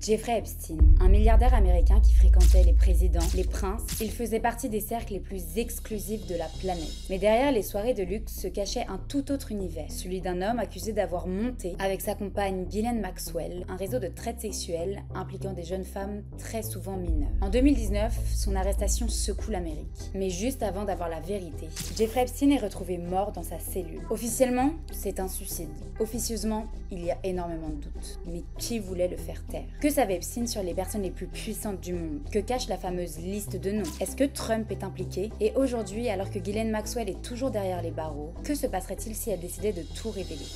Jeffrey Epstein, un milliardaire américain qui fréquentait les présidents, les princes, il faisait partie des cercles les plus exclusifs de la planète. Mais derrière les soirées de luxe se cachait un tout autre univers, celui d'un homme accusé d'avoir monté, avec sa compagne Ghislaine Maxwell, un réseau de traite sexuelle impliquant des jeunes femmes très souvent mineures. En 2019, son arrestation secoue l'Amérique. Mais juste avant d'avoir la vérité, Jeffrey Epstein est retrouvé mort dans sa cellule. Officiellement, c'est un suicide. Officieusement, il y a énormément de doutes. Mais qui voulait le faire taire? Que savait Epstein sur les personnes les plus puissantes du monde? Que cache la fameuse liste de noms? Est-ce que Trump est impliqué? Et aujourd'hui, alors que Ghislaine Maxwell est toujours derrière les barreaux, que se passerait-il si elle décidait de tout révéler?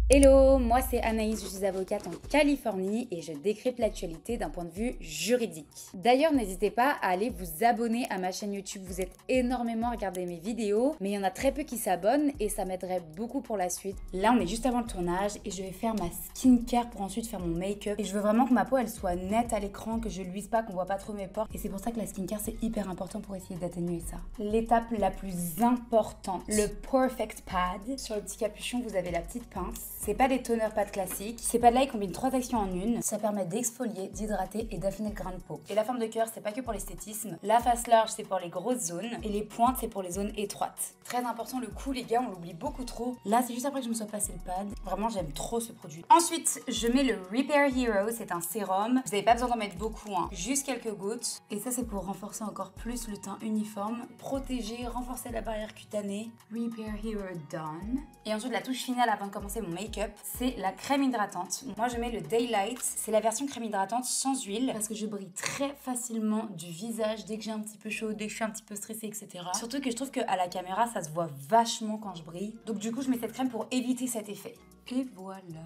Hello, moi c'est Anaïs, je suis avocate en Californie et je décrypte l'actualité d'un point de vue juridique. D'ailleurs, n'hésitez pas à aller vous abonner à ma chaîne YouTube, vous êtes énormément à regarder mes vidéos, mais il y en a très peu qui s'abonnent et ça m'aiderait beaucoup pour la suite. Là, on est juste avant le tournage et je vais faire ma skincare pour ensuite faire mon make-up. Et je veux vraiment que ma peau elle soit nette à l'écran, que je luise pas, qu'on voit pas trop mes pores. Et c'est pour ça que la skincare c'est hyper important pour essayer d'atténuer ça. L'étape la plus importante, le Perfect Pad. Sur le petit capuchon, vous avez la petite pince. C'est pas des toners pâte classiques, ces pads là ils combinent 3 actions en une, ça permet d'exfolier, d'hydrater et d'affiner le grain de peau. Et la forme de cœur c'est pas que pour l'esthétisme, la face large c'est pour les grosses zones et les pointes c'est pour les zones étroites. Très important le cou les gars, on l'oublie beaucoup trop. Là c'est juste après que je me sois passé le pad, vraiment j'aime trop ce produit. Ensuite je mets le Repair Hero, c'est un sérum, vous avez pas besoin d'en mettre beaucoup, hein. Juste quelques gouttes. Et ça c'est pour renforcer encore plus le teint uniforme, protéger, renforcer la barrière cutanée. Repair Hero done. Et ensuite la touche finale avant de commencer mon make-up, c'est la crème hydratante. Moi je mets le Daylight, c'est la version crème hydratante sans huile parce que je brille très facilement du visage dès que j'ai un petit peu chaud, dès que je suis un petit peu stressée, etc. Surtout que je trouve qu'à la caméra ça se voit vachement quand je brille. Donc du coup je mets cette crème pour éviter cet effet. Et voilà.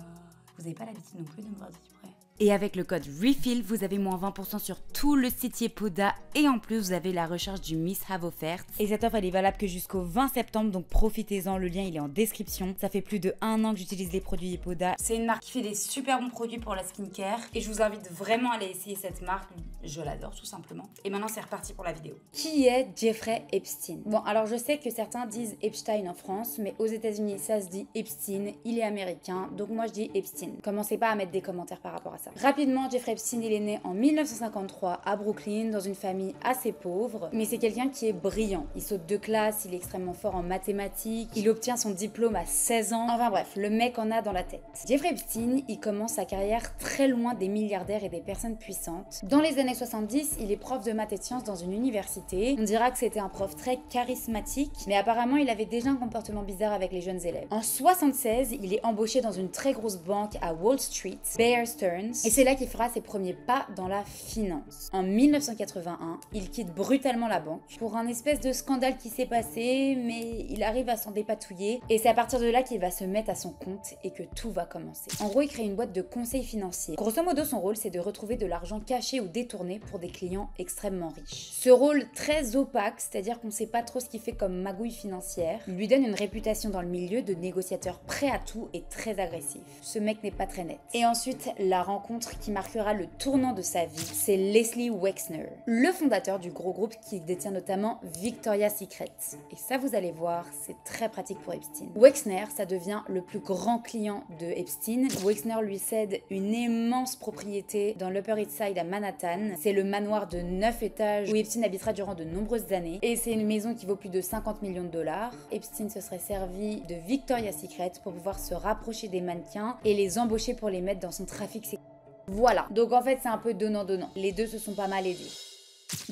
Vous n'avez pas l'habitude non plus de me voir de si près. Et avec le code REFILL, vous avez moins 20% sur tout le site Yepoda et en plus vous avez la recharge du Miss Have offerte. Et cette offre elle est valable que jusqu'au 20 septembre donc profitez-en, le lien il est en description. Ça fait plus de 1 an que j'utilise les produits Yepoda. C'est une marque qui fait des super bons produits pour la skincare et je vous invite vraiment à aller essayer cette marque, je l'adore tout simplement. Et maintenant c'est reparti pour la vidéo. Qui est Jeffrey Epstein? Bon alors je sais que certains disent Epstein en France mais aux États-Unis ça se dit Epstein, il est américain donc moi je dis Epstein. Commencez pas à mettre des commentaires par rapport à ça. Rapidement, Jeffrey Epstein, il est né en 1953 à Brooklyn, dans une famille assez pauvre, mais c'est quelqu'un qui est brillant. Il saute de classe, il est extrêmement fort en mathématiques, il obtient son diplôme à 16 ans. Enfin bref, le mec en a dans la tête. Jeffrey Epstein, il commence sa carrière très loin des milliardaires et des personnes puissantes. Dans les années 70, il est prof de maths et de sciences dans une université. On dira que c'était un prof très charismatique, mais apparemment, il avait déjà un comportement bizarre avec les jeunes élèves. En 76, il est embauché dans une très grosse banque à Wall Street, Bear Stearns, et c'est là qu'il fera ses premiers pas dans la finance. En 1981, il quitte brutalement la banque pour un espèce de scandale qui s'est passé, mais il arrive à s'en dépatouiller et c'est à partir de là qu'il va se mettre à son compte et que tout va commencer. En gros, il crée une boîte de conseil financier. Grosso modo, son rôle, c'est de retrouver de l'argent caché ou détourné pour des clients extrêmement riches. Ce rôle très opaque, c'est-à-dire qu'on sait pas trop ce qu'il fait comme magouille financière, lui donne une réputation dans le milieu de négociateur prêt à tout et très agressif. Ce mec n'est pas très net. Et ensuite, la rencontre qui marquera le tournant de sa vie, c'est Leslie Wexner, le fondateur du gros groupe qui détient notamment Victoria's Secret. Et ça, vous allez voir, c'est très pratique pour Epstein. Wexner, ça devient le plus grand client de Epstein. Wexner lui cède une immense propriété dans l'Upper East Side à Manhattan. C'est le manoir de 9 étages où Epstein habitera durant de nombreuses années. Et c'est une maison qui vaut plus de 50 millions de dollars. Epstein se serait servi de Victoria's Secret pour pouvoir se rapprocher des mannequins et les embaucher pour les mettre dans son trafic sexuel. Voilà, donc en fait c'est un peu donnant-donnant. Les deux se sont pas mal aidés.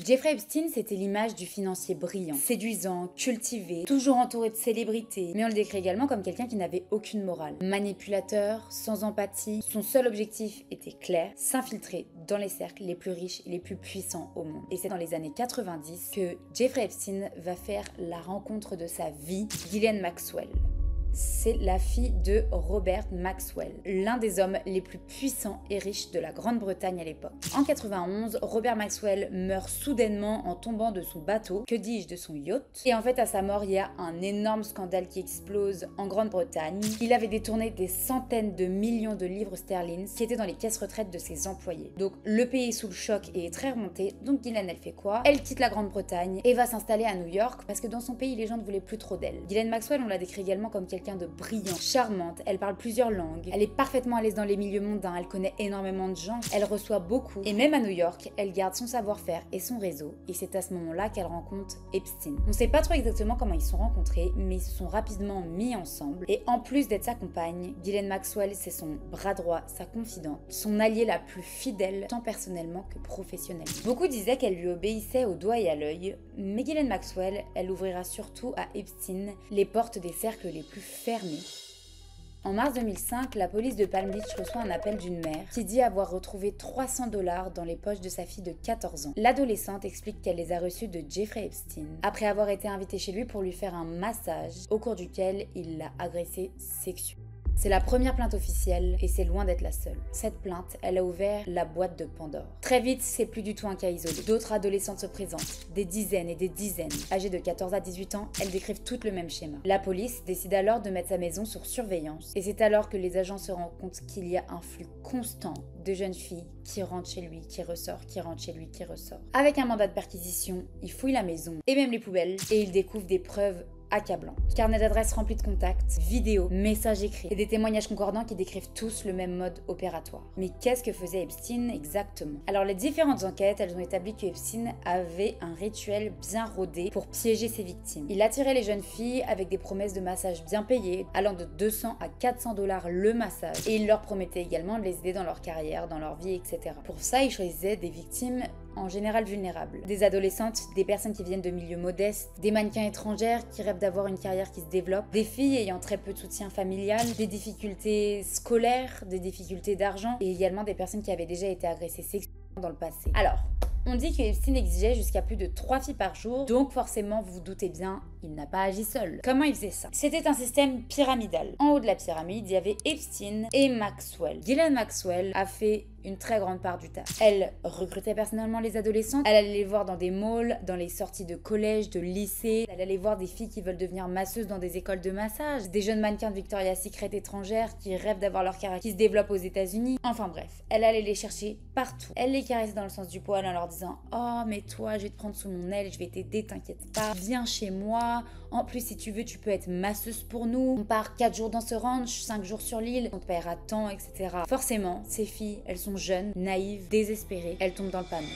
Jeffrey Epstein, c'était l'image du financier brillant, séduisant, cultivé, toujours entouré de célébrités, mais on le décrit également comme quelqu'un qui n'avait aucune morale. Manipulateur, sans empathie, son seul objectif était clair, s'infiltrer dans les cercles les plus riches et les plus puissants au monde. Et c'est dans les années 90 que Jeffrey Epstein va faire la rencontre de sa vie, Ghislaine Maxwell. C'est la fille de Robert Maxwell, l'un des hommes les plus puissants et riches de la Grande-Bretagne à l'époque. En 91, Robert Maxwell meurt soudainement en tombant de son bateau, que dis-je de son yacht. Et en fait, à sa mort, il y a un énorme scandale qui explose en Grande-Bretagne. Il avait détourné des centaines de millions de livres sterling qui étaient dans les caisses retraites de ses employés. Donc le pays est sous le choc et est très remonté. Donc Ghislaine, elle fait quoi? Elle quitte la Grande-Bretagne et va s'installer à New York parce que dans son pays, les gens ne voulaient plus trop d'elle. Ghislaine Maxwell, on la décrit également comme quelqu'un quelqu'un de brillant, charmante, elle parle plusieurs langues, elle est parfaitement à l'aise dans les milieux mondains, elle connaît énormément de gens, elle reçoit beaucoup, et même à New York, elle garde son savoir-faire et son réseau, et c'est à ce moment-là qu'elle rencontre Epstein. On sait pas trop exactement comment ils se sont rencontrés, mais ils se sont rapidement mis ensemble, et en plus d'être sa compagne, Ghislaine Maxwell, c'est son bras droit, sa confidente, son alliée la plus fidèle, tant personnellement que professionnellement. Beaucoup disaient qu'elle lui obéissait au doigt et à l'œil, mais Ghislaine Maxwell, elle ouvrira surtout à Epstein les portes des cercles les plus fermés. En mars 2005, la police de Palm Beach reçoit un appel d'une mère qui dit avoir retrouvé 300 $ dans les poches de sa fille de 14 ans. L'adolescente explique qu'elle les a reçus de Jeffrey Epstein après avoir été invitée chez lui pour lui faire un massage au cours duquel il l'a agressée sexuellement. C'est la première plainte officielle et c'est loin d'être la seule. Cette plainte, elle a ouvert la boîte de Pandore. Très vite, c'est plus du tout un cas isolé. D'autres adolescentes se présentent, des dizaines et des dizaines. Âgées de 14 à 18 ans, elles décrivent toutes le même schéma. La police décide alors de mettre sa maison sur surveillance et c'est alors que les agents se rendent compte qu'il y a un flux constant de jeunes filles qui rentrent chez lui, qui ressort, qui rentrent chez lui, qui ressort. Avec un mandat de perquisition, ils fouillent la maison et même les poubelles et ils découvrent des preuves accablant. Carnet d'adresses rempli de contacts, vidéos, messages écrits et des témoignages concordants qui décrivent tous le même mode opératoire. Mais qu'est-ce que faisait Epstein exactement? Alors les différentes enquêtes, elles ont établi que Epstein avait un rituel bien rodé pour piéger ses victimes. Il attirait les jeunes filles avec des promesses de massage bien payées, allant de 200 à 400 $ le massage. Et il leur promettait également de les aider dans leur carrière, dans leur vie, etc. Pour ça, il choisissait des victimes en général vulnérables. Des adolescentes, des personnes qui viennent de milieux modestes, des mannequins étrangères qui rêvent d'avoir une carrière qui se développe, des filles ayant très peu de soutien familial, des difficultés scolaires, des difficultés d'argent et également des personnes qui avaient déjà été agressées sexuellement dans le passé. Alors, on dit que Epstein exigeait jusqu'à plus de 3 filles par jour, donc forcément vous vous doutez bien, il n'a pas agi seul. Comment il faisait ça? C'était un système pyramidal. En haut de la pyramide, il y avait Epstein et Maxwell. Ghislaine Maxwell a fait une très grande part du taf. Elle recrutait personnellement les adolescentes, elle allait les voir dans des malls, dans les sorties de collège, de lycée, elle allait voir des filles qui veulent devenir masseuses dans des écoles de massage, des jeunes mannequins de Victoria's Secret étrangères qui rêvent d'avoir leur carrière qui se développe aux États-Unis. Enfin bref, elle allait les chercher partout. Elle les caressait dans le sens du poil en leur disant « Oh mais toi, je vais te prendre sous mon aile, je vais t'aider, t'inquiète pas, viens chez moi. En plus, si tu veux, tu peux être masseuse pour nous. On part 4 jours dans ce ranch, 5 jours sur l'île, on te paiera tant, etc. » Forcément, ces filles, elles sont jeunes, naïves, désespérées, elles tombent dans le panneau.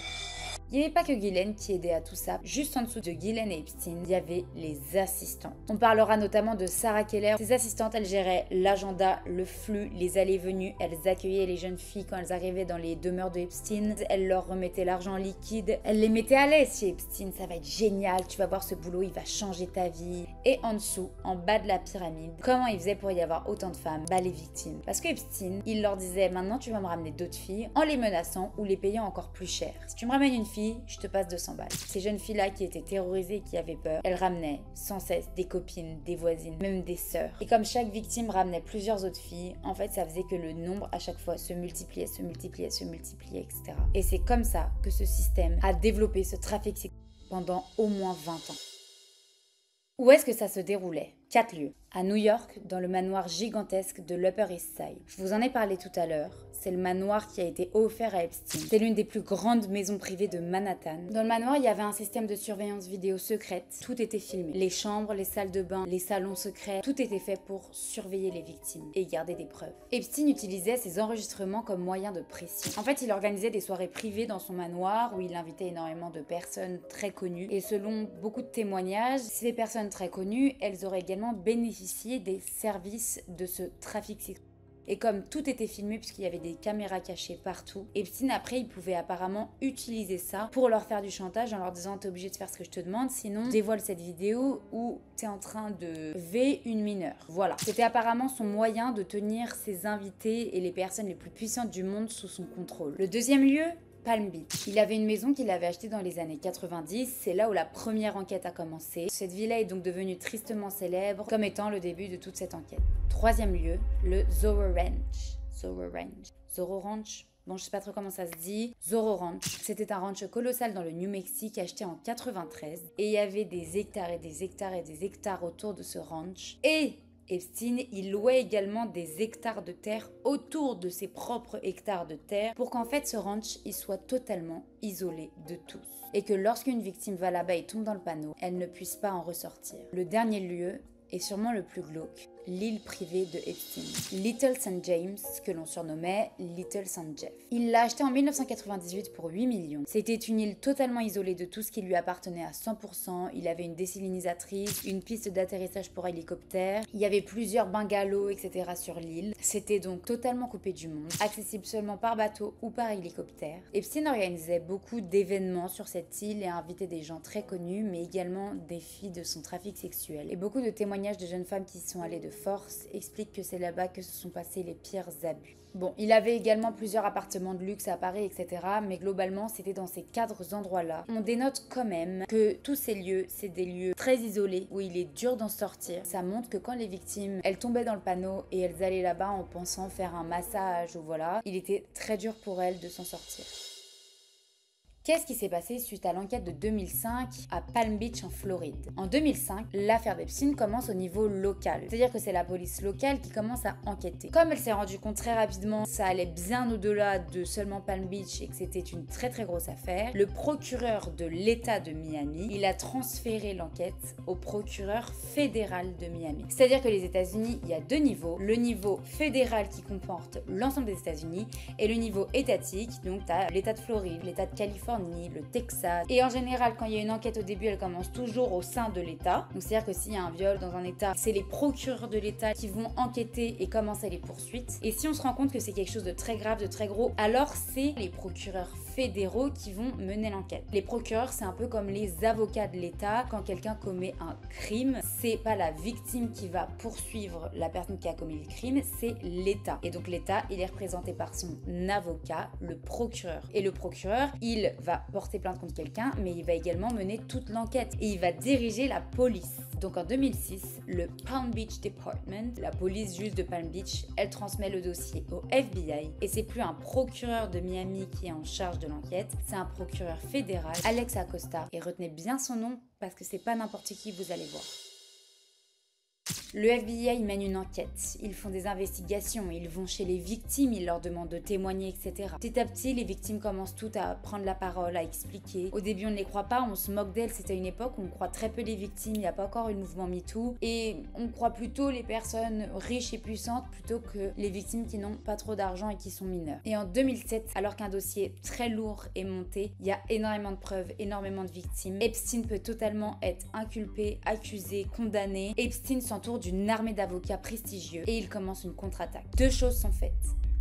Il n'y avait pas que Ghislaine qui aidait à tout ça. Juste en dessous de Ghislaine et Epstein, il y avait les assistants. On parlera notamment de Sarah Keller. Ces assistantes, elles géraient l'agenda, le flux, les allées et venues. Elles accueillaient les jeunes filles quand elles arrivaient dans les demeures de Epstein. Elles leur remettaient l'argent liquide. Elles les mettaient à l'aise chez Epstein. Ça va être génial, tu vas voir ce boulot, il va changer ta vie. Et en dessous, en bas de la pyramide, comment ils faisaient pour y avoir autant de femmes? Bah les victimes. Parce que Epstein, il leur disait maintenant tu vas me ramener d'autres filles en les menaçant ou les payant encore plus cher. Si tu me ramènes une fille, je te passe 200 balles. Ces jeunes filles-là qui étaient terrorisées et qui avaient peur, elles ramenaient sans cesse des copines, des voisines, même des sœurs. Et comme chaque victime ramenait plusieurs autres filles, en fait ça faisait que le nombre à chaque fois se multipliait, se multipliait, se multipliait, etc. Et c'est comme ça que ce système a développé ce trafic sexuel pendant au moins 20 ans. Où est-ce que ça se déroulait? 4 lieux. À New York, dans le manoir gigantesque de l'Upper East Side. Je vous en ai parlé tout à l'heure. C'est le manoir qui a été offert à Epstein. C'est l'une des plus grandes maisons privées de Manhattan. Dans le manoir, il y avait un système de surveillance vidéo secrète. Tout était filmé. Les chambres, les salles de bain, les salons secrets, tout était fait pour surveiller les victimes et garder des preuves. Epstein utilisait ces enregistrements comme moyen de pression. En fait, il organisait des soirées privées dans son manoir où il invitait énormément de personnes très connues. Et selon beaucoup de témoignages, ces personnes très connues, elles auraient également bénéficié des services de ce trafic sexuel. Et comme tout était filmé puisqu'il y avait des caméras cachées partout, Epstein après il pouvait apparemment utiliser ça pour leur faire du chantage en leur disant t'es obligé de faire ce que je te demande sinon dévoile cette vidéo où t'es en train de V une mineure. Voilà. C'était apparemment son moyen de tenir ses invités et les personnes les plus puissantes du monde sous son contrôle. Le deuxième lieu, Palm Beach. Il avait une maison qu'il avait achetée dans les années 90, c'est là où la première enquête a commencé. Cette villa est donc devenue tristement célèbre comme étant le début de toute cette enquête. Troisième lieu, le Zorro Ranch. Zorro Ranch. Bon, je sais pas trop comment ça se dit. Zorro Ranch. C'était un ranch colossal dans le New Mexique acheté en 93. Et il y avait des hectares et des hectares et des hectares autour de ce ranch. Et Epstein, il louait également des hectares de terre autour de ses propres hectares de terre pour qu'en fait ce ranch il soit totalement isolé de tous. Et que lorsqu'une victime va là-bas et tombe dans le panneau, elle ne puisse pas en ressortir. Le dernier lieu, et sûrement le plus glauque, l'île privée de Epstein, Little St. James, que l'on surnommait Little St. Jeff. Il l'a acheté en 1998 pour 8 millions. C'était une île totalement isolée de tout ce qui lui appartenait à 100%. Il avait une désalinisatrice, une piste d'atterrissage pour hélicoptère, il y avait plusieurs bungalows, etc. sur l'île. C'était donc totalement coupé du monde, accessible seulement par bateau ou par hélicoptère. Epstein organisait beaucoup d'événements sur cette île et invitait des gens très connus, mais également des filles de son trafic sexuel. Et beaucoup de témoignages de jeunes femmes qui y sont allées de force expliquent que c'est là-bas que se sont passés les pires abus. Bon, il avait également plusieurs appartements de luxe à Paris, etc. Mais globalement, c'était dans ces 4 endroits-là. On dénote quand même que tous ces lieux, c'est des lieux très isolés où il est dur d'en sortir. Ça montre que quand les victimes, elles tombaient dans le panneau et elles allaient là-bas en pensant faire un massage ou voilà, il était très dur pour elles de s'en sortir. Qu'est-ce qui s'est passé suite à l'enquête de 2005 à Palm Beach en Floride? En 2005, l'affaire d'Epstein commence au niveau local. C'est-à-dire que c'est la police locale qui commence à enquêter. Comme elle s'est rendue compte très rapidement, ça allait bien au-delà de seulement Palm Beach et que c'était une très très grosse affaire, le procureur de l'État de Miami, il a transféré l'enquête au procureur fédéral de Miami. C'est-à-dire que les États-Unis, il y a 2 niveaux. Le niveau fédéral qui comporte l'ensemble des États-Unis et le niveau étatique, donc tu as l'État de Floride, l'État de Californie, le Texas. Et en général, quand il y a une enquête au début, elle commence toujours au sein de l'État. Donc c'est-à-dire que s'il y a un viol dans un État, c'est les procureurs de l'État qui vont enquêter et commencer les poursuites. Et si on se rend compte que c'est quelque chose de très grave, de très gros, alors c'est les procureurs fédéraux qui vont mener l'enquête. Les procureurs, c'est un peu comme les avocats de l'État. Quand quelqu'un commet un crime, c'est pas la victime qui va poursuivre la personne qui a commis le crime, c'est l'État. Et donc l'État, il est représenté par son avocat, le procureur. Et le procureur, il va porter plainte contre quelqu'un, mais il va également mener toute l'enquête et il va diriger la police. Donc en 2006, le Palm Beach Department, la police juste de Palm Beach, elle transmet le dossier au FBI et c'est plus un procureur de Miami qui est en charge de l'enquête, c'est un procureur fédéral, Alex Acosta. Et retenez bien son nom parce que c'est pas n'importe qui, vous allez voir. Le FBI mène une enquête, ils font des investigations, ils vont chez les victimes, ils leur demandent de témoigner, etc. Petit à petit, les victimes commencent toutes à prendre la parole, à expliquer. Au début, on ne les croit pas, on se moque d'elles, c'était une époque où on croit très peu les victimes, il n'y a pas encore eu le mouvement MeToo, et on croit plutôt les personnes riches et puissantes plutôt que les victimes qui n'ont pas trop d'argent et qui sont mineures. Et en 2007, alors qu'un dossier très lourd est monté, il y a énormément de preuves, énormément de victimes. Epstein peut totalement être inculpé, accusé, condamné. Epstein s'entoure d'une armée d'avocats prestigieux et il commence une contre-attaque. 2 choses sont faites.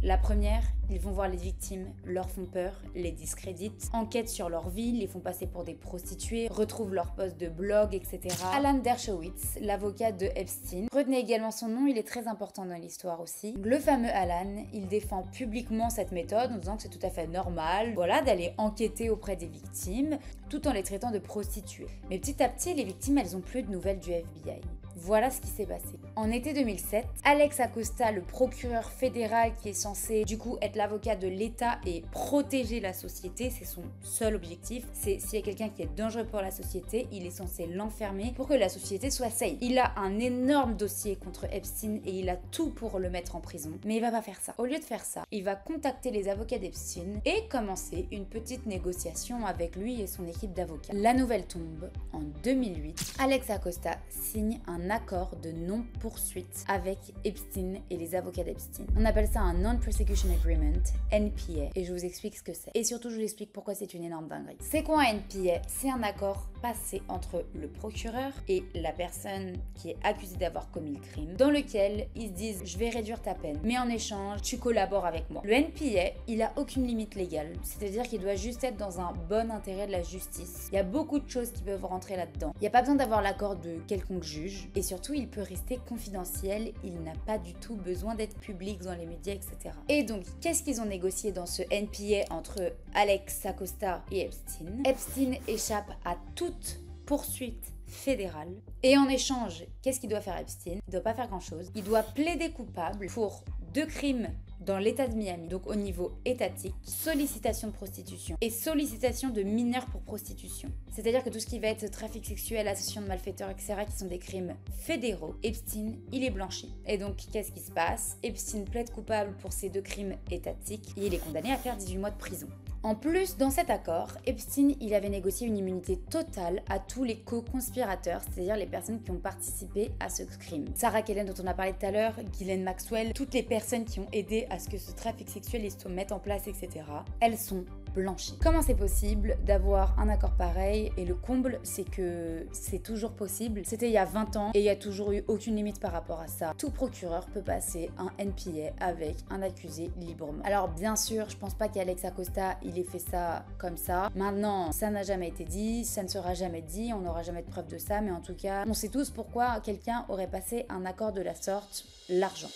La première, ils vont voir les victimes, leur font peur, les discréditent, enquêtent sur leur vie, les font passer pour des prostituées, retrouvent leur poste de blog, etc. Alan Dershowitz, l'avocat de Epstein, retenez également son nom, il est très important dans l'histoire aussi. Le fameux Alan, il défend publiquement cette méthode en disant que c'est tout à fait normal, voilà, d'aller enquêter auprès des victimes, tout en les traitant de prostituées. Mais petit à petit, les victimes, elles ont plus de nouvelles du FBI. Voilà ce qui s'est passé. En été 2007, Alex Acosta, le procureur fédéral qui est censé du coup être l'avocat de l'État et protéger la société, c'est son seul objectif, c'est s'il y a quelqu'un qui est dangereux pour la société, il est censé l'enfermer pour que la société soit safe. Il a un énorme dossier contre Epstein et il a tout pour le mettre en prison, mais il va pas faire ça. Au lieu de faire ça, il va contacter les avocats d'Epstein et commencer une petite négociation avec lui et son équipe d'avocats. La nouvelle tombe en 2008. Alex Acosta signe un accord de non-poursuite avec Epstein et les avocats d'Epstein. On appelle ça un Non-Prosecution Agreement, NPA, et je vous explique ce que c'est. Et surtout, je vous explique pourquoi c'est une énorme dinguerie. C'est quoi un NPA? C'est un accord passé entre le procureur et la personne qui est accusée d'avoir commis le crime, dans lequel ils se disent « je vais réduire ta peine, mais en échange, tu collabores avec moi ». Le NPA, il a aucune limite légale, c'est-à-dire qu'il doit juste être dans un bon intérêt de la justice. Il y a beaucoup de choses qui peuvent rentrer là-dedans. Il n'y a pas besoin d'avoir l'accord de quelconque juge, et surtout, il peut rester confidentiel, il n'a pas du tout besoin d'être public dans les médias, etc. Et donc, qu'est-ce qu'ils ont négocié dans ce NPA entre Alex Acosta et Epstein? Epstein échappe à toute poursuite fédérale. Et en échange, qu'est-ce qu'il doit faire Epstein? Il ne doit pas faire grand-chose. Il doit plaider coupable pour 2 crimes dans l'état de Miami, donc au niveau étatique, sollicitation de prostitution et sollicitation de mineurs pour prostitution. C'est-à-dire que tout ce qui va être trafic sexuel, association de malfaiteurs, etc., qui sont des crimes fédéraux, Epstein, il est blanchi. Et donc, qu'est-ce qui se passe? Epstein plaide coupable pour ces 2 crimes étatiques et il est condamné à faire 18 mois de prison. En plus, dans cet accord, Epstein, il avait négocié une immunité totale à tous les co-conspirateurs, c'est-à-dire les personnes qui ont participé à ce crime. Sarah Kellen, dont on a parlé tout à l'heure, Ghislaine Maxwell, toutes les personnes qui ont aidé à ce que ce trafic sexuel se mette en place, etc., elles sont blanchies. Comment c'est possible d'avoir un accord pareil? Et le comble, c'est que c'est toujours possible. C'était il y a 20 ans et il n'y a toujours eu aucune limite par rapport à ça. Tout procureur peut passer un NPA avec un accusé librement. Alors bien sûr, je pense pas qu'Alex Acosta, il ait fait ça comme ça. Maintenant, ça n'a jamais été dit, ça ne sera jamais dit, on n'aura jamais de preuve de ça, mais en tout cas, on sait tous pourquoi quelqu'un aurait passé un accord de la sorte, l'argent.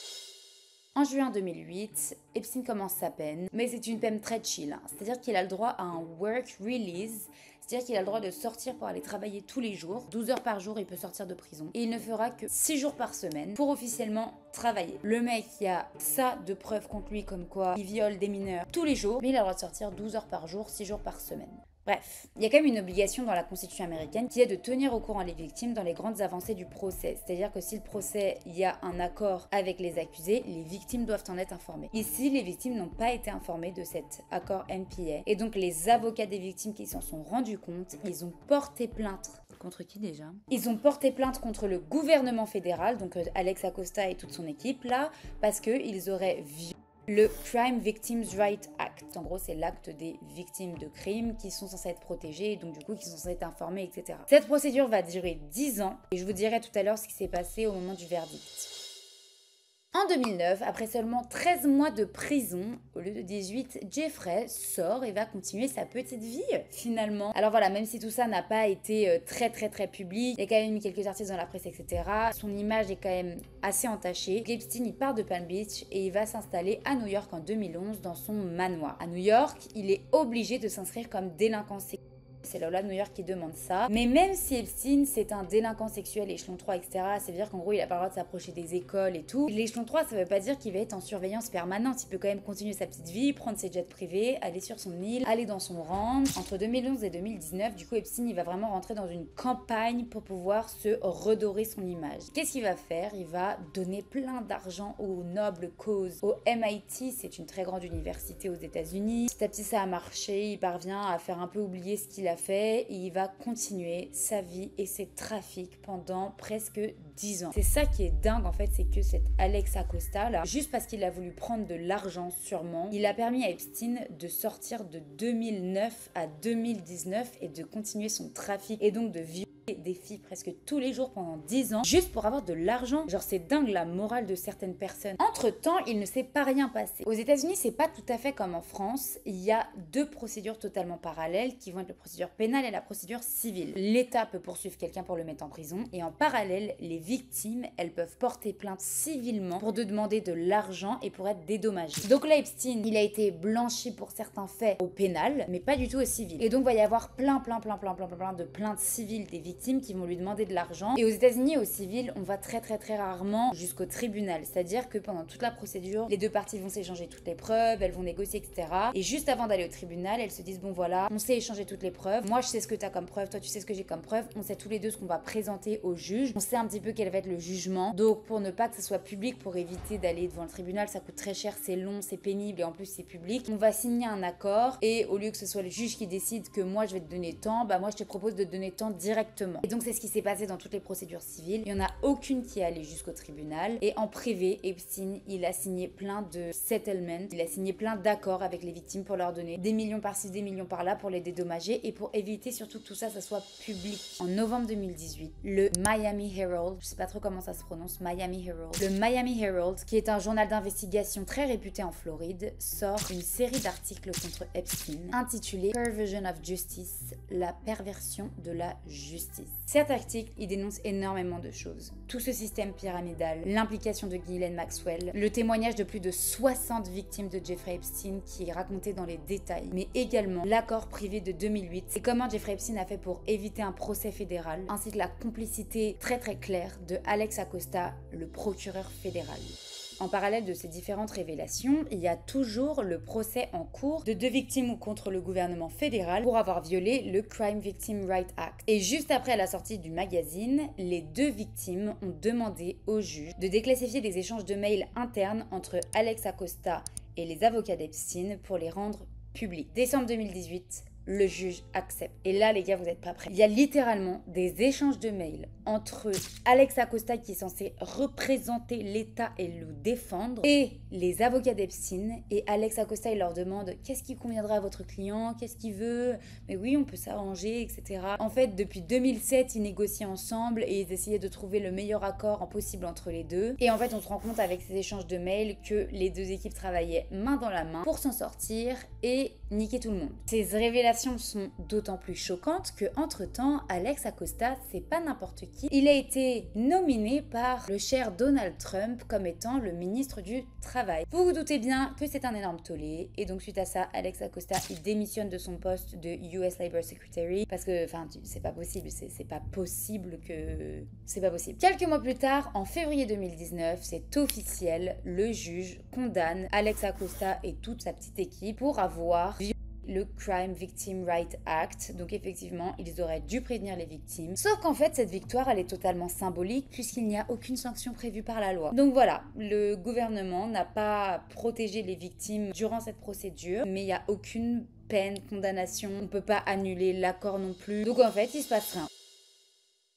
En juin 2008, Epstein commence sa peine, mais c'est une peine très chill, c'est-à-dire qu'il a le droit à un work release, c'est-à-dire qu'il a le droit de sortir pour aller travailler tous les jours, 12 heures par jour, il peut sortir de prison, et il ne fera que 6 jours par semaine pour officiellement travailler. Le mec, il a ça de preuves contre lui comme quoi il viole des mineurs tous les jours, mais il a le droit de sortir 12 heures par jour, 6 jours par semaine. Bref, il y a quand même une obligation dans la Constitution américaine qui est de tenir au courant les victimes dans les grandes avancées du procès. C'est-à-dire que si le procès, il y a un accord avec les accusés, les victimes doivent en être informées. Ici, les victimes n'ont pas été informées de cet accord NPA. Et donc les avocats des victimes qui s'en sont rendus compte, ils ont porté plainte. Contre qui déjà? Ils ont porté plainte contre le gouvernement fédéral, donc Alex Acosta et toute son équipe là, parce qu'ils auraient violé le Crime Victims' Rights Act. En gros, c'est l'acte des victimes de crimes qui sont censées être protégées, et donc du coup qui sont censées être informées, etc. Cette procédure va durer 10 ans, et je vous dirai tout à l'heure ce qui s'est passé au moment du verdict. En 2009, après seulement 13 mois de prison, au lieu de 18, Jeffrey sort et va continuer sa petite vie, finalement. Alors voilà, même si tout ça n'a pas été très public, il y a quand même eu quelques articles dans la presse, etc. Son image est quand même assez entachée. Epstein, il part de Palm Beach et il va s'installer à New York en 2011 dans son manoir. À New York, il est obligé de s'inscrire comme délinquant sexuel. C'est la loi de New York qui demande ça. Mais même si Epstein, c'est un délinquant sexuel échelon 3, etc., ça veut dire qu'en gros, il a pas le droit de s'approcher des écoles et tout. L'échelon 3, ça veut pas dire qu'il va être en surveillance permanente. Il peut quand même continuer sa petite vie, prendre ses jets privés, aller sur son île, aller dans son ranch. Entre 2011 et 2019, du coup, Epstein, il va vraiment rentrer dans une campagne pour pouvoir se redorer son image. Qu'est-ce qu'il va faire? Il va donner plein d'argent aux nobles causes. Au MIT, c'est une très grande université aux États-Unis. Petit à petit, ça a marché. Il parvient à faire un peu oublier ce qu'il a fait et il va continuer sa vie et ses trafics pendant presque 10 ans. C'est ça qui est dingue en fait, c'est que cet Alex Acosta là, juste parce qu'il a voulu prendre de l'argent sûrement, il a permis à Epstein de sortir de 2009 à 2019 et de continuer son trafic et donc de violer des filles presque tous les jours pendant 10 ans juste pour avoir de l'argent. Genre c'est dingue la morale de certaines personnes. Entre temps, il ne s'est pas rien passé. Aux États-Unis, c'est pas tout à fait comme en France. Il y a deux procédures totalement parallèles qui vont être la procédure pénale et la procédure civile. L'État peut poursuivre quelqu'un pour le mettre en prison et en parallèle, les victimes, elles peuvent porter plainte civilement pour demander de l'argent et pour être dédommagées. Donc là, Epstein, il a été blanchi pour certains faits au pénal, mais pas du tout au civil. Et donc, il va y avoir plein de plaintes civiles des victimes qui vont lui demander de l'argent. Et aux États-Unis, au civil, on va très rarement jusqu'au tribunal. C'est-à-dire que pendant toute la procédure, les deux parties vont s'échanger toutes les preuves, elles vont négocier, etc. Et juste avant d'aller au tribunal, elles se disent bon voilà, on sait échanger toutes les preuves. Moi, je sais ce que tu as comme preuve, toi, tu sais ce que j'ai comme preuve. On sait tous les deux ce qu'on va présenter au juge. On sait un petit peu quel va être le jugement. Donc, pour ne pas que ce soit public, pour éviter d'aller devant le tribunal, ça coûte très cher, c'est long, c'est pénible et en plus c'est public. On va signer un accord et au lieu que ce soit le juge qui décide que moi je vais te donner tant, bah moi je te propose de te donner tant directement. Et donc c'est ce qui s'est passé dans toutes les procédures civiles. Il n'y en a aucune qui est allée jusqu'au tribunal. Et en privé, Epstein, il a signé plein de settlements. Il a signé plein d'accords avec les victimes pour leur donner des millions par-ci, des millions par-là pour les dédommager et pour éviter surtout que tout ça, ça soit public. En novembre 2018, le Miami Herald, je sais pas trop comment ça se prononce, Miami Herald. Le Miami Herald, qui est un journal d'investigation très réputé en Floride, sort une série d'articles contre Epstein intitulée Perversion of Justice, la perversion de la justice. Cet article, il dénonce énormément de choses. Tout ce système pyramidal, l'implication de Ghislaine Maxwell, le témoignage de plus de 60 victimes de Jeffrey Epstein qui est raconté dans les détails, mais également l'accord privé de 2008 et comment Jeffrey Epstein a fait pour éviter un procès fédéral, ainsi que la complicité très claire de Alex Acosta, le procureur fédéral. En parallèle de ces différentes révélations, il y a toujours le procès en cours de deux victimes contre le gouvernement fédéral pour avoir violé le Crime Victims' Rights Act. Et juste après la sortie du magazine, les deux victimes ont demandé au juge de déclassifier des échanges de mails internes entre Alex Acosta et les avocats d'Epstein pour les rendre public. Décembre 2018, le juge accepte. Et là, les gars, vous n'êtes pas prêts. Il y a littéralement des échanges de mails entre Alex Acosta, qui est censé représenter l'État et le défendre, et les avocats d'Epstein. Et Alex Acosta, il leur demande qu'est-ce qui conviendra à votre client, qu'est-ce qu'il veut, mais oui, on peut s'arranger, etc. En fait, depuis 2007, ils négocient ensemble et ils essayaient de trouver le meilleur accord possible entre les deux. Et en fait, on se rend compte avec ces échanges de mails que les deux équipes travaillaient main dans la main pour s'en sortir et niquer tout le monde. Ces révélations sont d'autant plus choquantes que, entre-temps, Alex Acosta, c'est pas n'importe qui. Il a été nominé par le cher Donald Trump comme étant le ministre du Travail. Vous vous doutez bien que c'est un énorme tollé, et donc suite à ça, Alex Acosta, il démissionne de son poste de US Labor Secretary parce que, enfin, c'est pas possible, c'est pas possible que... C'est pas possible. Quelques mois plus tard, en février 2019, c'est officiel, le juge condamne Alex Acosta et toute sa petite équipe pour avoir le Crime Victim Rights Act. Donc effectivement, ils auraient dû prévenir les victimes. Sauf qu'en fait, cette victoire, elle est totalement symbolique puisqu'il n'y a aucune sanction prévue par la loi. Donc voilà, le gouvernement n'a pas protégé les victimes durant cette procédure, mais il n'y a aucune peine, condamnation. On ne peut pas annuler l'accord non plus. Donc en fait, il se passe rien.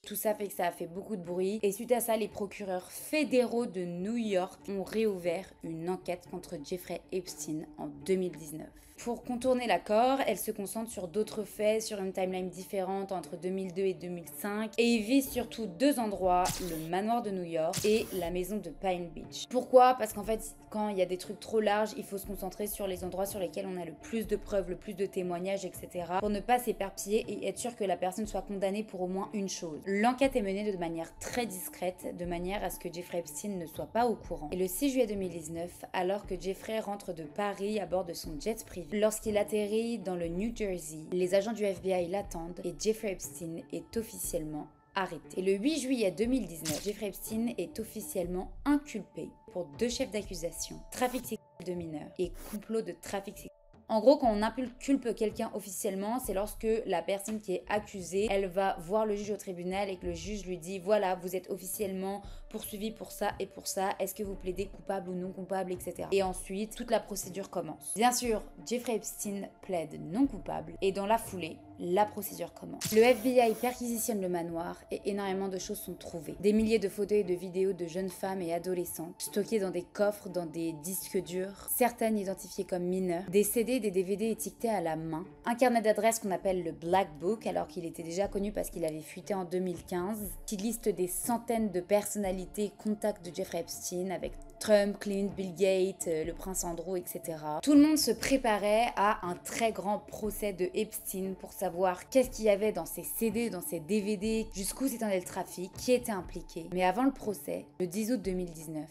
Tout ça fait que ça a fait beaucoup de bruit et suite à ça, les procureurs fédéraux de New York ont réouvert une enquête contre Jeffrey Epstein en 2019. Pour contourner l'accord, elle se concentre sur d'autres faits, sur une timeline différente entre 2002 et 2005 et il vise surtout deux endroits, le manoir de New York et la maison de Pine Beach. Pourquoi? Parce qu'en fait, quand il y a des trucs trop larges, il faut se concentrer sur les endroits sur lesquels on a le plus de preuves, le plus de témoignages, etc. pour ne pas s'éparpiller et être sûr que la personne soit condamnée pour au moins une chose. L'enquête est menée de manière très discrète, de manière à ce que Jeffrey Epstein ne soit pas au courant. Et le 6 juillet 2019, alors que Jeffrey rentre de Paris à bord de son jet privé, lorsqu'il atterrit dans le New Jersey, les agents du FBI l'attendent et Jeffrey Epstein est officiellement arrêté. Et le 8 juillet 2019, Jeffrey Epstein est officiellement inculpé pour 2 chefs d'accusation, trafic sexuel de mineurs et complot de trafic sexuel. En gros, quand on inculpe quelqu'un officiellement, c'est lorsque la personne qui est accusée, elle va voir le juge au tribunal et que le juge lui dit « Voilà, vous êtes officiellement poursuivi pour ça et pour ça. Est-ce que vous plaidez coupable ou non coupable, etc. » Et ensuite, toute la procédure commence. Bien sûr, Jeffrey Epstein plaide non coupable et dans la foulée, la procédure commence. Le FBI perquisitionne le manoir et énormément de choses sont trouvées. Des milliers de photos et de vidéos de jeunes femmes et adolescentes stockées dans des coffres, dans des disques durs, certaines identifiées comme mineures, des CD, des DVD étiquetés à la main, un carnet d'adresses qu'on appelle le Black Book alors qu'il était déjà connu parce qu'il avait fuité en 2015, qui liste des centaines de personnalités contacts de Jeffrey Epstein avec Trump, Clinton, Bill Gates, le prince Andrew, etc. Tout le monde se préparait à un très grand procès de Epstein pour savoir qu'est-ce qu'il y avait dans ces CD, dans ces DVD, jusqu'où s'étendait le trafic, qui était impliqué. Mais avant le procès, le 10 août 2019,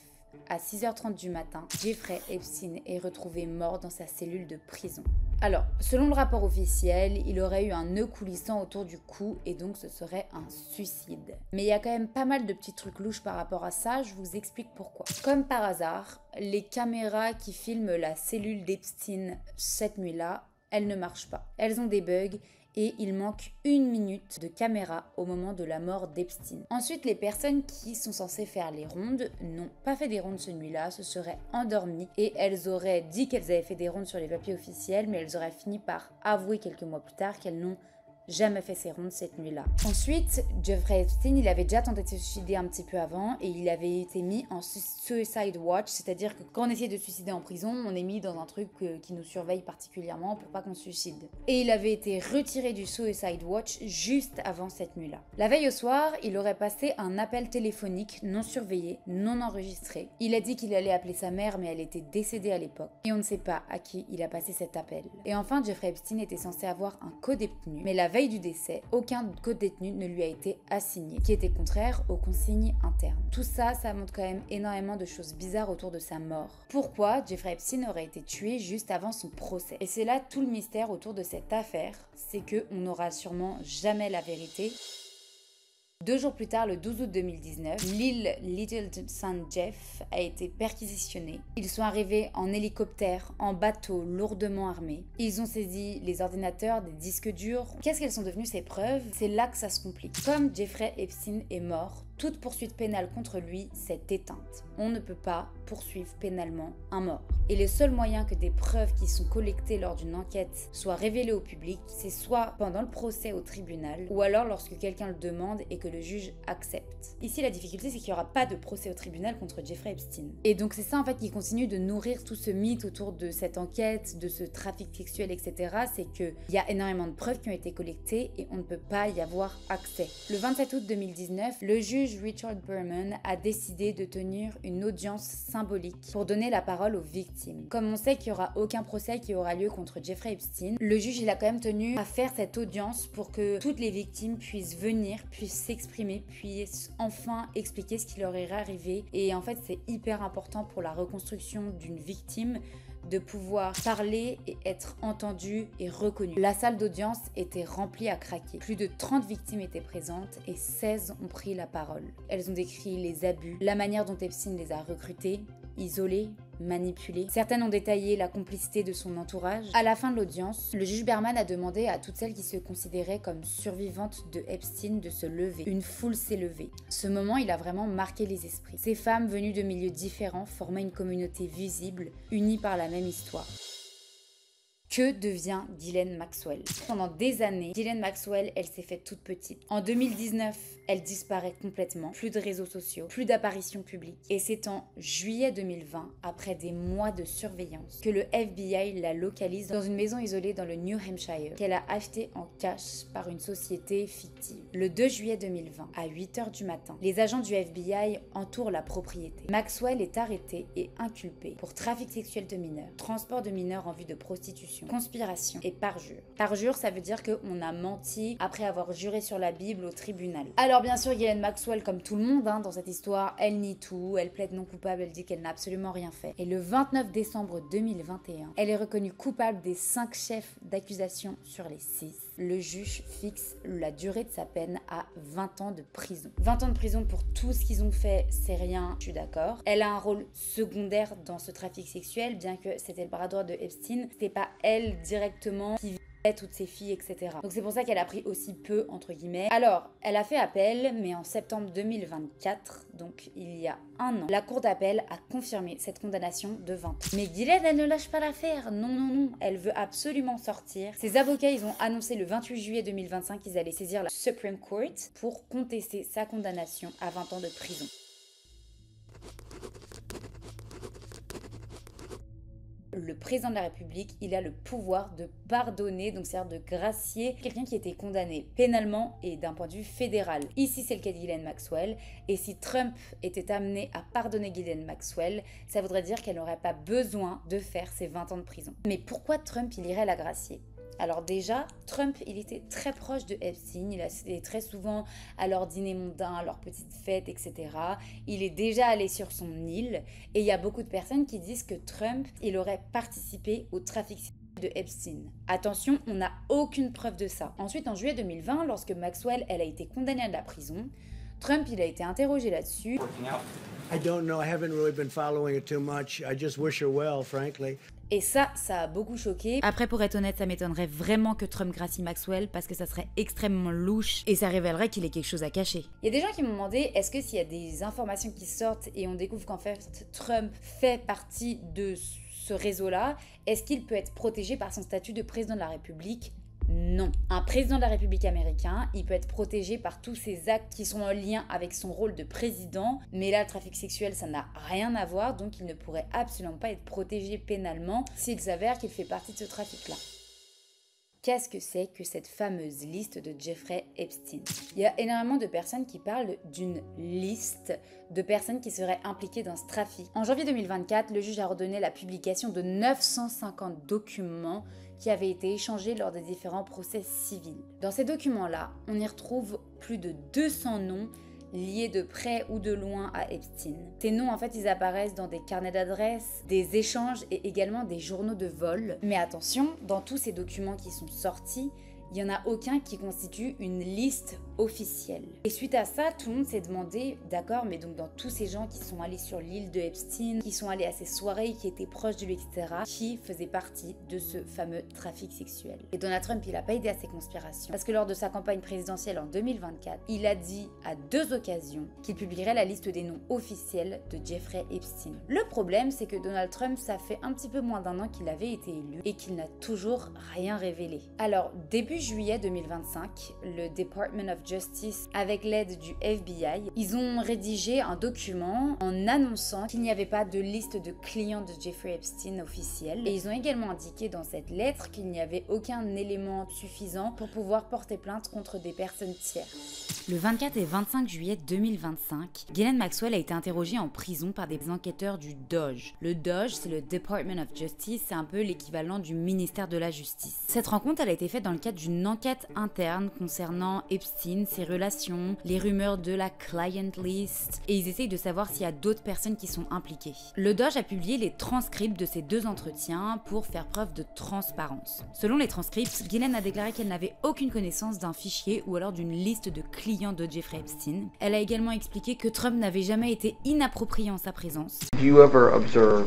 à 6h30 du matin, Jeffrey Epstein est retrouvé mort dans sa cellule de prison. Alors, selon le rapport officiel, il aurait eu un nœud coulissant autour du cou et donc ce serait un suicide. Mais il y a quand même pas mal de petits trucs louches par rapport à ça, je vous explique pourquoi. Comme par hasard, les caméras qui filment la cellule d'Epstein cette nuit-là, elles ne marchent pas. Elles ont des bugs et il manque 1 minute de caméra au moment de la mort d'Epstein. Ensuite, les personnes qui sont censées faire les rondes n'ont pas fait des rondes ce nuit-là, se seraient endormies et elles auraient dit qu'elles avaient fait des rondes sur les papiers officiels, mais elles auraient fini par avouer quelques mois plus tard qu'elles n'ont jamais fait ses rondes cette nuit-là. Ensuite, Jeffrey Epstein, il avait déjà tenté de se suicider un petit peu avant et il avait été mis en suicide watch, c'est-à-dire que quand on essaie de se suicider en prison, on est mis dans un truc qui nous surveille particulièrement pour pas qu'on se suicide. Et il avait été retiré du suicide watch juste avant cette nuit-là. La veille au soir, il aurait passé un appel téléphonique non surveillé, non enregistré. Il a dit qu'il allait appeler sa mère, mais elle était décédée à l'époque. Et on ne sait pas à qui il a passé cet appel. Et enfin, Jeffrey Epstein était censé avoir un co-détenu, mais la veille du décès, aucun co-détenu ne lui a été assigné, qui était contraire aux consignes internes. Tout ça, ça montre quand même énormément de choses bizarres autour de sa mort. Pourquoi Jeffrey Epstein aurait été tué juste avant son procès? Et c'est là tout le mystère autour de cette affaire, c'est que on n'aura sûrement jamais la vérité. 2 jours plus tard, le 12 août 2019, l'île Little St. Jeff a été perquisitionnée. Ils sont arrivés en hélicoptère, en bateau, lourdement armés. Ils ont saisi les ordinateurs, des disques durs. Qu'est-ce qu'elles sont devenues ces preuves? C'est là que ça se complique. Comme Jeffrey Epstein est mort, toute poursuite pénale contre lui s'est éteinte. On ne peut pas poursuivre pénalement un mort. Et le seul moyen que des preuves qui sont collectées lors d'une enquête soient révélées au public, c'est soit pendant le procès au tribunal, ou alors lorsque quelqu'un le demande et que le juge accepte. Ici, la difficulté, c'est qu'il n'y aura pas de procès au tribunal contre Jeffrey Epstein. Et donc c'est ça en fait qui continue de nourrir tout ce mythe autour de cette enquête, de ce trafic sexuel, etc. C'est qu'il y a énormément de preuves qui ont été collectées et on ne peut pas y avoir accès. Le 27 août 2019, le juge Richard Berman a décidé de tenir une audience symbolique pour donner la parole aux victimes. Comme on sait qu'il n'y aura aucun procès qui aura lieu contre Jeffrey Epstein, le juge il a quand même tenu à faire cette audience pour que toutes les victimes puissent venir, puissent s'exprimer, puissent enfin expliquer ce qui leur est arrivé. Et en fait c'est hyper important pour la reconstruction d'une victime de pouvoir parler et être entendu et reconnu. La salle d'audience était remplie à craquer. Plus de 30 victimes étaient présentes et 16 ont pris la parole. Elles ont décrit les abus, la manière dont Epstein les a recrutées, isolées, manipulées. Certaines ont détaillé la complicité de son entourage. À la fin de l'audience, le juge Berman a demandé à toutes celles qui se considéraient comme survivantes de Epstein de se lever. Une foule s'est levée. Ce moment, il a vraiment marqué les esprits. Ces femmes venues de milieux différents formaient une communauté visible, unie par la même histoire. Que devient Ghislaine Maxwell? Pendant des années, Ghislaine Maxwell, elle s'est faite toute petite. En 2019, elle disparaît complètement. Plus de réseaux sociaux, plus d'apparitions publiques. Et c'est en juillet 2020, après des mois de surveillance, que le FBI la localise dans une maison isolée dans le New Hampshire, qu'elle a achetée en cash par une société fictive. Le 2 juillet 2020, à 8h du matin, les agents du FBI entourent la propriété. Maxwell est arrêtée et inculpée pour trafic sexuel de mineurs, transport de mineurs en vue de prostitution, conspiration et parjure. Parjure, ça veut dire qu'on a menti après avoir juré sur la Bible au tribunal. Alors bien sûr, Ghislaine Maxwell, comme tout le monde dans cette histoire, elle nie tout, elle plaide non coupable, elle dit qu'elle n'a absolument rien fait. Et le 29 décembre 2021, elle est reconnue coupable des 5 chefs d'accusation sur les 6. Le juge fixe la durée de sa peine à 20 ans de prison. 20 ans de prison pour tout ce qu'ils ont fait, c'est rien, je suis d'accord. Elle a un rôle secondaire dans ce trafic sexuel, bien que c'était le bras droit de Epstein. C'était pas elle directement qui toutes ses filles, etc. Donc c'est pour ça qu'elle a pris aussi peu, entre guillemets. Alors, elle a fait appel, mais en septembre 2024, donc il y a un an, la cour d'appel a confirmé cette condamnation de 20 ans. Mais Ghislaine, elle ne lâche pas l'affaire. Non, non, non, elle veut absolument sortir. Ses avocats, ils ont annoncé le 28 juillet 2025 qu'ils allaient saisir la Supreme Court pour contester sa condamnation à 20 ans de prison. Le président de la République, il a le pouvoir de pardonner, donc c'est-à-dire de gracier quelqu'un qui était condamné pénalement et d'un point de vue fédéral. Ici, c'est le cas de Ghislaine Maxwell. Et si Trump était amené à pardonner Ghislaine Maxwell, ça voudrait dire qu'elle n'aurait pas besoin de faire ses 20 ans de prison. Mais pourquoi Trump, il irait la gracier ? Alors déjà, Trump, il était très proche de Epstein, il allait très souvent à leurs dîners mondains, à leurs petites fêtes, etc. Il est déjà allé sur son île et il y a beaucoup de personnes qui disent que Trump, il aurait participé au trafic de Epstein. Attention, on n'a aucune preuve de ça. Ensuite, en juillet 2020, lorsque Maxwell, elle a été condamnée à la prison, Trump, il a été interrogé là-dessus. I don't know, I haven't really been following it too much. I just wish her well, frankly. Et ça a beaucoup choqué. Après, pour être honnête, ça m'étonnerait vraiment que Trump gracie Maxwell parce que ça serait extrêmement louche et ça révélerait qu'il ait quelque chose à cacher. Il y a des gens qui m'ont demandé, est-ce que s'il y a des informations qui sortent et on découvre qu'en fait Trump fait partie de ce réseau-là, est-ce qu'il peut être protégé par son statut de président de la République ? Non. Un président de la République américain, il peut être protégé par tous ses actes qui sont en lien avec son rôle de président, mais là, le trafic sexuel, ça n'a rien à voir, donc il ne pourrait absolument pas être protégé pénalement s'il s'avère qu'il fait partie de ce trafic-là. Qu'est-ce que c'est que cette fameuse liste de Jeffrey Epstein? Il y a énormément de personnes qui parlent d'une liste de personnes qui seraient impliquées dans ce trafic. En janvier 2024, le juge a ordonné la publication de 950 documents qui avaient été échangés lors des différents procès civils. Dans ces documents-là, on y retrouve plus de 200 noms liés de près ou de loin à Epstein. Ces noms, en fait, ils apparaissent dans des carnets d'adresses, des échanges et également des journaux de vol. Mais attention, dans tous ces documents qui sont sortis, il n'y en a aucun qui constitue une liste officielle. Et suite à ça, tout le monde s'est demandé, d'accord, mais donc dans tous ces gens qui sont allés sur l'île de Epstein, qui sont allés à ces soirées, qui étaient proches de lui, etc., qui faisait partie de ce fameux trafic sexuel. Et Donald Trump, il n'a pas aidé à ces conspirations. Parce que lors de sa campagne présidentielle en 2024, il a dit à 2 occasions qu'il publierait la liste des noms officiels de Jeffrey Epstein. Le problème, c'est que Donald Trump, ça fait un petit peu moins d'1 an qu'il avait été élu et qu'il n'a toujours rien révélé. Alors, début juillet 2025, le Department of Justice, avec l'aide du FBI, ils ont rédigé un document en annonçant qu'il n'y avait pas de liste de clients de Jeffrey Epstein officielle. Et ils ont également indiqué dans cette lettre qu'il n'y avait aucun élément suffisant pour pouvoir porter plainte contre des personnes tierces. Le 24 et 25 juillet 2025, Ghislaine Maxwell a été interrogée en prison par des enquêteurs du DOJ. Le DOJ, c'est le Department of Justice, c'est un peu l'équivalent du ministère de la Justice. Cette rencontre, elle a été faite dans le cadre d'une enquête interne concernant Epstein, ses relations, les rumeurs de la client list, et ils essayent de savoir s'il y a d'autres personnes qui sont impliquées. Le DOJ a publié les transcripts de ces 2 entretiens pour faire preuve de transparence. Selon les transcripts, Ghislaine a déclaré qu'elle n'avait aucune connaissance d'un fichier ou alors d'une liste de clients de Jeffrey Epstein. Elle a également expliqué que Trump n'avait jamais été inapproprié en sa présence. Do you ever observe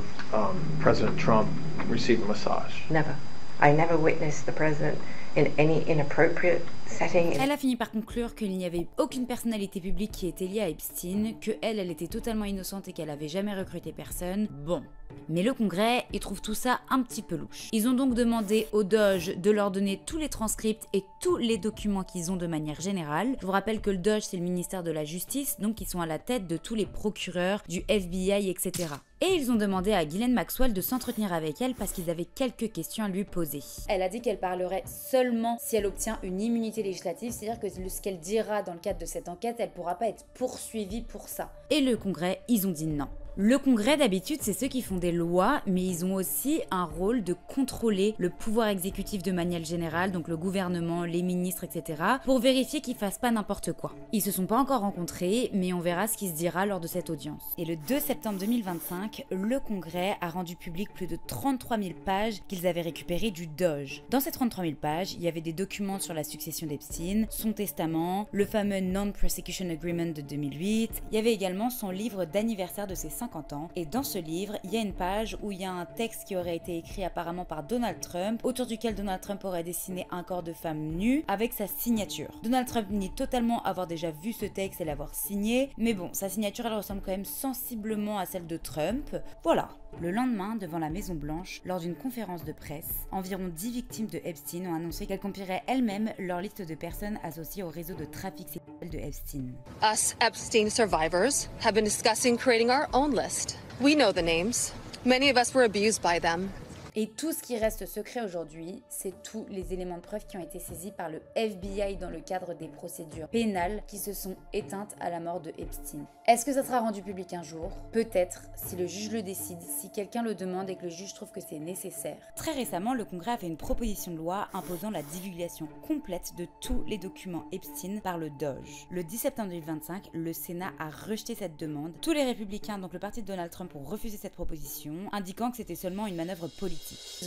President Trump receive a massage? Never. I never witnessed the president in any inappropriate setting. Elle a fini par conclure qu'il n'y avait aucune personnalité publique qui était liée à Epstein, que elle était totalement innocente et qu'elle avait jamais recruté personne. Bon. Mais le Congrès, il trouve tout ça un petit peu louche. Ils ont donc demandé au DOJ de leur donner tous les transcripts et tous les documents qu'ils ont de manière générale. Je vous rappelle que le DOJ, c'est le ministère de la Justice, donc ils sont à la tête de tous les procureurs, du FBI, etc. Et ils ont demandé à Ghislaine Maxwell de s'entretenir avec elle parce qu'ils avaient quelques questions à lui poser. Elle a dit qu'elle parlerait seulement si elle obtient une immunité législative, c'est-à-dire que ce qu'elle dira dans le cadre de cette enquête, elle ne pourra pas être poursuivie pour ça. Et le Congrès, ils ont dit non. Le Congrès, d'habitude, c'est ceux qui font des lois, mais ils ont aussi un rôle de contrôler le pouvoir exécutif de manière générale, donc le gouvernement, les ministres, etc., pour vérifier qu'ils fassent pas n'importe quoi. Ils se sont pas encore rencontrés, mais on verra ce qui se dira lors de cette audience. Et le 2 septembre 2025, le Congrès a rendu public plus de 33 000 pages qu'ils avaient récupérées du DOJ. Dans ces 33 000 pages, il y avait des documents sur la succession d'Epstein, son testament, le fameux Non-Prosecution Agreement de 2008, il y avait également son livre d'anniversaire de ses 50 ans. Et dans ce livre, il y a une page où il y a un texte qui aurait été écrit apparemment par Donald Trump, autour duquel Donald Trump aurait dessiné un corps de femme nue avec sa signature. Donald Trump nie totalement avoir déjà vu ce texte et l'avoir signé, mais bon, sa signature elle ressemble quand même sensiblement à celle de Trump. Voilà. Le lendemain, devant la Maison Blanche, lors d'une conférence de presse, environ 10 victimes de Epstein ont annoncé qu'elles compliraient elles-mêmes leur liste de personnes associées au réseau de trafic sexuel de Epstein. Us Epstein survivors have been discussing creating our own list. We know the names. Many of us were abused by them. Et tout ce qui reste secret aujourd'hui, c'est tous les éléments de preuve qui ont été saisis par le FBI dans le cadre des procédures pénales qui se sont éteintes à la mort de Epstein. Est-ce que ça sera rendu public un jour? Peut-être, si le juge le décide, si quelqu'un le demande et que le juge trouve que c'est nécessaire. Très récemment, le Congrès a fait une proposition de loi imposant la divulgation complète de tous les documents Epstein par le DOJ. Le 10 septembre 2025, le Sénat a rejeté cette demande. Tous les républicains, donc le parti de Donald Trump, ont refusé cette proposition, indiquant que c'était seulement une manœuvre politique.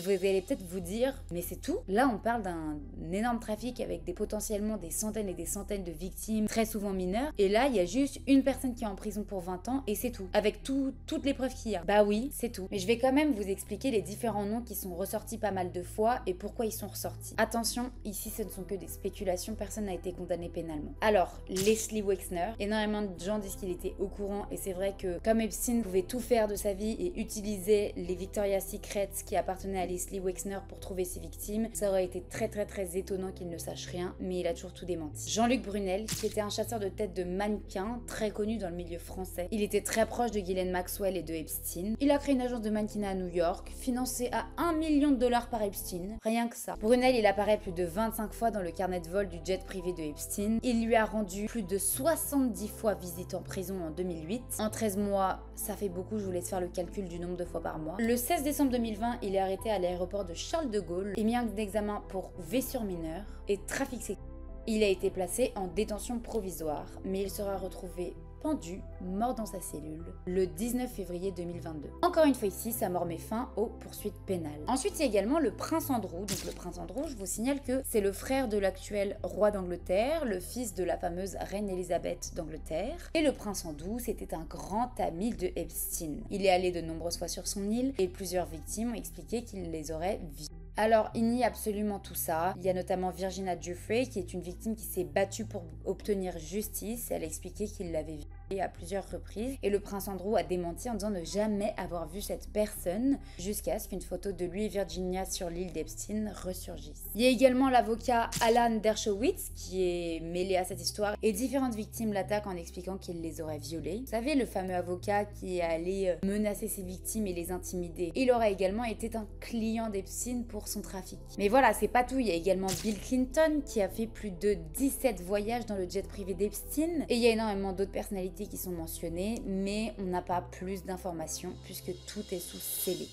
Vous allez peut-être vous dire, mais c'est tout? Là, on parle d'un énorme trafic avec potentiellement des centaines et des centaines de victimes, très souvent mineures. Et là, il y a juste une personne qui est en prison pour 20 ans et c'est tout. Avec toutes les preuves qu'il y a. Bah oui, c'est tout. Mais je vais quand même vous expliquer les différents noms qui sont ressortis pas mal de fois et pourquoi ils sont ressortis. Attention, ici, ce ne sont que des spéculations. Personne n'a été condamné pénalement. Alors, Leslie Wexner. Énormément de gens disent qu'il était au courant et c'est vrai que comme Epstein pouvait tout faire de sa vie et utiliser les Victoria's Secret qui appartenait à Leslie Wexner pour trouver ses victimes, ça aurait été très étonnant qu'il ne sache rien, mais il a toujours tout démenti. Jean-Luc Brunel, qui était un chasseur de tête de mannequins très connu dans le milieu français. Il était très proche de Ghislaine Maxwell et de Epstein. Il a créé une agence de mannequinat à New York, financée à $1 million par Epstein. Rien que ça. Brunel, il apparaît plus de 25 fois dans le carnet de vol du jet privé de Epstein. Il lui a rendu plus de 70 fois visite en prison en 2008. En 13 mois, ça fait beaucoup, je vous laisse faire le calcul du nombre de fois par mois. Le 16 décembre 2020, il est arrêté à l'aéroport de Charles de Gaulle et mis en examen pour sur mineur et trafic sexuel. Il a été placé en détention provisoire, mais il sera retrouvé pendu, mort dans sa cellule, le 19 février 2022. Encore une fois ici, sa mort met fin aux poursuites pénales. Ensuite, il y a également le prince Andrew. Donc le prince Andrew, je vous signale que c'est le frère de l'actuel roi d'Angleterre, le fils de la fameuse reine Elisabeth d'Angleterre. Et le prince Andrew, c'était un grand ami de Epstein. Il est allé de nombreuses fois sur son île et plusieurs victimes ont expliqué qu'il les aurait violées. Alors, il nie absolument tout ça. Il y a notamment Virginia Giuffre, qui est une victime qui s'est battue pour obtenir justice. Elle a expliqué qu'il l'avait violée à plusieurs reprises. Et le prince Andrew a démenti en disant ne jamais avoir vu cette personne, jusqu'à ce qu'une photo de lui et Virginia sur l'île d'Epstein ressurgisse. Il y a également l'avocat Alan Dershowitz, qui est mêlé à cette histoire. Et différentes victimes l'attaquent en expliquant qu'il les aurait violées. Vous savez, le fameux avocat qui est allé menacer ses victimes et les intimider. Il aurait également été un client d'Epstein pour son trafic. Mais voilà, c'est pas tout. Il y a également Bill Clinton qui a fait plus de 17 voyages dans le jet privé d'Epstein. Et il y a énormément d'autres personnalités qui sont mentionnées, mais on n'a pas plus d'informations puisque tout est sous scellé.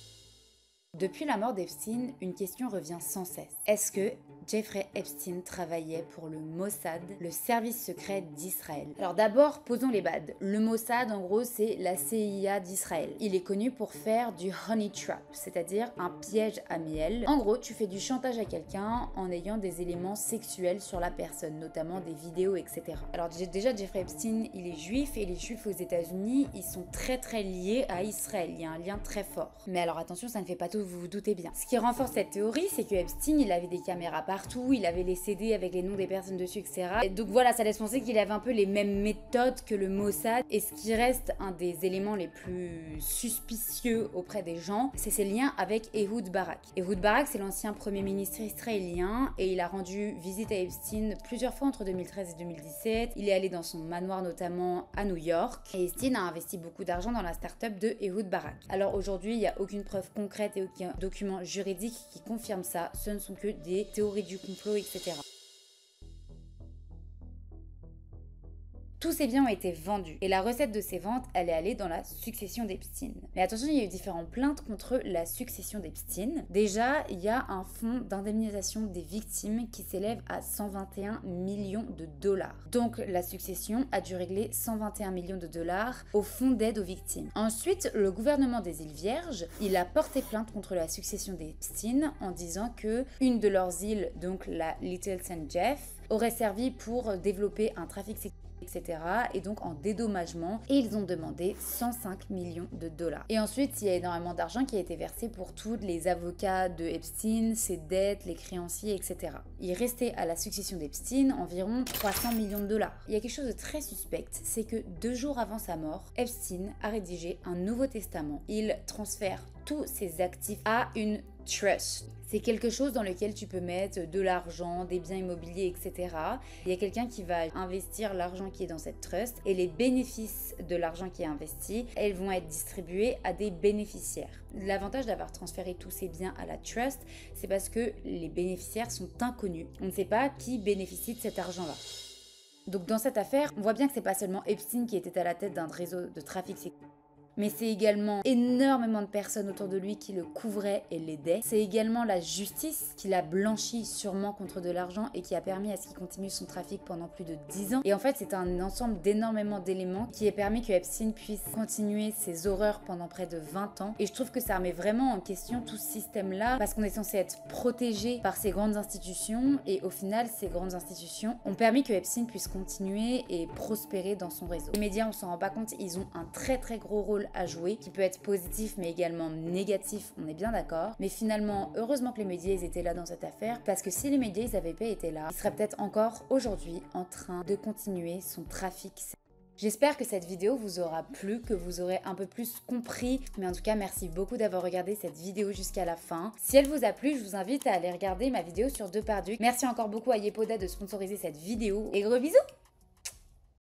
Depuis la mort d'Epstein, une question revient sans cesse. Est-ce que Jeffrey Epstein travaillait pour le Mossad, le service secret d'Israël? Alors d'abord, posons les bases. Le Mossad, en gros, c'est la CIA d'Israël. Il est connu pour faire du honey trap, c'est-à-dire un piège à miel. En gros, tu fais du chantage à quelqu'un en ayant des éléments sexuels sur la personne, notamment des vidéos, etc. Alors déjà, Jeffrey Epstein, il est juif, et les juifs aux États-Unis, ils sont très liés à Israël. Il y a un lien très fort. Mais alors attention, ça ne fait pas tout, vous vous doutez bien. Ce qui renforce cette théorie, c'est que Epstein, il avait des caméras partout, il avait les CD avec les noms des personnes dessus, etc. Et donc voilà, ça laisse penser qu'il avait un peu les mêmes méthodes que le Mossad. Et ce qui reste un des éléments les plus suspicieux auprès des gens, c'est ses liens avec Ehud Barak. Ehud Barak, c'est l'ancien premier ministre israélien et il a rendu visite à Epstein plusieurs fois entre 2013 et 2017. Il est allé dans son manoir notamment à New York. Et Epstein a investi beaucoup d'argent dans la start-up de Ehud Barak. Alors aujourd'hui, il n'y a aucune preuve concrète et aucun document juridique qui confirme ça. Ce ne sont que des théories du complot, etc. Tous ces biens ont été vendus et la recette de ces ventes, elle est allée dans la succession d'Epstein. Mais attention, il y a eu différentes plaintes contre la succession d'Epstein. Déjà, il y a un fonds d'indemnisation des victimes qui s'élève à 121 millions de dollars. Donc la succession a dû régler 121 millions de dollars au fonds d'aide aux victimes. Ensuite, le gouvernement des îles Vierges, il a porté plainte contre la succession d'Epstein en disant que une de leurs îles, donc la Little St. Jeff, aurait servi pour développer un trafic sexuel, etc. et donc en dédommagement, et ils ont demandé 105 millions de dollars. Et ensuite, il y a énormément d'argent qui a été versé pour tous les avocats de Epstein, ses dettes, les créanciers, etc. Il restait à la succession d'Epstein environ 300 millions de dollars. Il y a quelque chose de très suspect, c'est que 2 jours avant sa mort, Epstein a rédigé un nouveau testament. Il transfère tous ses actifs à une trust. C'est quelque chose dans lequel tu peux mettre de l'argent, des biens immobiliers, etc. Il y a quelqu'un qui va investir l'argent qui est dans cette trust et les bénéfices de l'argent qui est investi, elles vont être distribuées à des bénéficiaires. L'avantage d'avoir transféré tous ces biens à la trust, c'est parce que les bénéficiaires sont inconnus. On ne sait pas qui bénéficie de cet argent-là. Donc dans cette affaire, on voit bien que c'est pas seulement Epstein qui était à la tête d'un réseau de trafic sexuel, mais c'est également énormément de personnes autour de lui qui le couvraient et l'aidaient. C'est également la justice qui l'a blanchi sûrement contre de l'argent et qui a permis à ce qu'il continue son trafic pendant plus de 10 ans. Et en fait, c'est un ensemble d'énormément d'éléments qui a permis que Epstein puisse continuer ses horreurs pendant près de 20 ans. Et je trouve que ça remet vraiment en question tout ce système-là parce qu'on est censé être protégé par ces grandes institutions et au final, ces grandes institutions ont permis que Epstein puisse continuer et prospérer dans son réseau. Les médias, on s'en rend pas compte, ils ont un très gros rôle à jouer, qui peut être positif mais également négatif, on est bien d'accord. Mais finalement, heureusement que les médias ils étaient là dans cette affaire, parce que si les médias ils avaient pas été là, il serait peut-être encore aujourd'hui en train de continuer son trafic. J'espère que cette vidéo vous aura plu, que vous aurez un peu plus compris. Mais en tout cas, merci beaucoup d'avoir regardé cette vidéo jusqu'à la fin. Si elle vous a plu, je vous invite à aller regarder ma vidéo sur Depardieu. Merci encore beaucoup à Yepoda de sponsoriser cette vidéo. Et gros bisous!